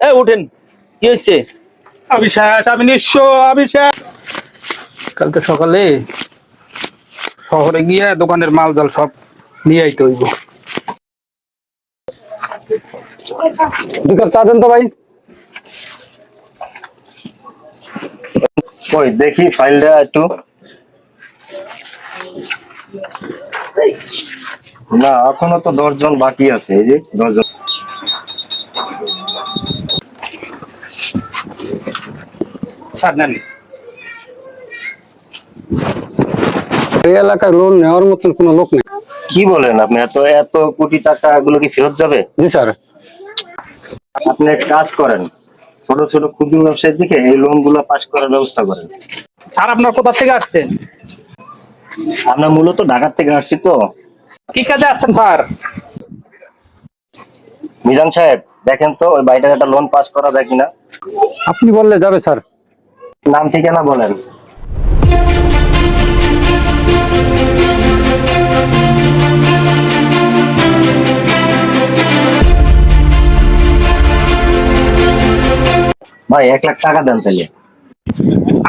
উঠেন, কি হয়েছে? আমি নিঃস্ব। কালকে সকালে শহরে গিয়ে দোকানের মাল জাল সব নিয়ে আইতে হইব। 2 কাপ চা দেন তো ভাই। কই দেখি ফাইলটা একটু। না, এখনো তো 10 জন বাকি আছে। এই যে 10 জন। স্যার নেন। এই এলাকায় লোন নেওয়ার মতন কোনো লোক নেই। কি বলেন আপনি? এত এত কোটি টাকা গুলো কি ফেরত যাবে? জি স্যার। আপনি এক কাজ করেন, ছোট ছোট ক্ষুদ্র ব্যবসায়ীর দিকে এই লোন গুলো পাস করার ব্যবস্থা করেন। স্যার আপনার কোথা থেকে আসছেন? আমরা মূলত ঢাকা থেকে আসছি তো। কি কাজে আসছেন স্যার? মিজান সাহেব, দেখেন তো ওই বাড়িটার একটা লোন পাস করা যায় কিনা। আপনি বললে যাবে স্যার। নাম ঠিকানা বলেন। ভাই 1 লাখ টাকা দেন তাহলে।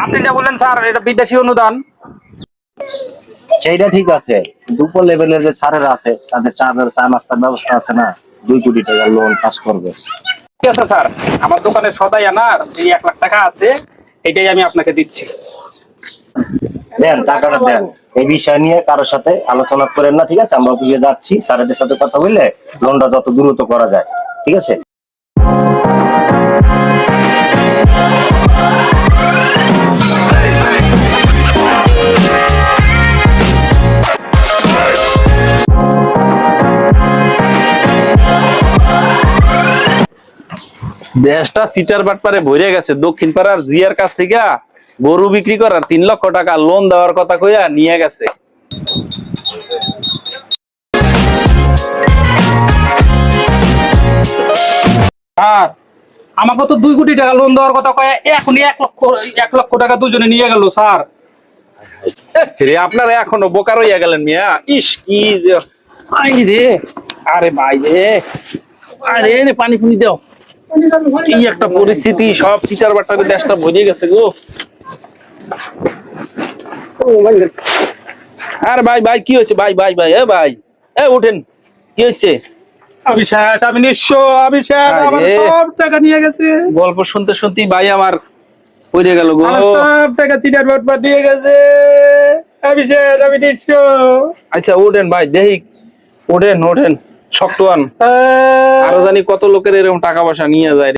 আপনি যা বললেন স্যার, এটা বিদেশি অনুদান। সেইটা ঠিক আছে, দুপুর লেভেলের যে স্যারেরা আছে তাদের চা নাস্তার ব্যবস্থা আছে না, 2 কোটি টাকা লোন পাস করবে। ঠিক আছে স্যার, আমার দোকানে সদাই আনার এই 1 লাখ টাকা আছে, এটাই আমি আপনাকে দিচ্ছি। দেন, টাকাটা দেন। এই বিষয় নিয়ে কারোর সাথে আলোচনা করেন না, ঠিক আছে? আমরা অফিসে যাচ্ছি, স্যারেদের সাথে কথা বললে লোনটা যত দ্রুত করা যায়, ঠিক আছে? দেশটা সিটার বাটপারে ভরে গেছে। দক্ষিণ পাড়ার জিয়ার কাছ থেকে গরু বিক্রি করার 3 লক্ষ টাকা লোন দেওয়ার কথা কইয়া নিয়ে গেছে। স্যার, আমাকে তো 2 কোটি টাকা লোন দেওয়ার কথা কয়ে এখনই 1 লক্ষ টাকা দুজনে নিয়ে গেল স্যার। রে, আপনারা এখনো বোকার হইয়া গেলেন মিয়া। ইস কি আই রে, আরে ভাই রে, আরে নে, পানি ফুনি দাও। কি একটা পরিস্থিতি, সব সিটার বাটপারে দেশটা ভরে গেছে গো। আরে ভাই ভাই, কি হয়েছে? ভাই ভাই ভাই, ভাই উঠেন, কি হয়েছে? আমি নিঃস্ব। আমার আরে, সব টাকা নিয়ে গেছে। গল্প শুনতে শুনতে ভাই আমার পড়ে গেল গো। আমার সব টাকা চিটার বাটপার দিয়ে গেছে। আমি নিঃস্ব। আচ্ছা ওঠেন ভাই, দেখি, ওঠেন ওঠেন, শক্ত হন। আরো জানি কত লোকের এরকম টাকা পয়সা নিয়ে যায়।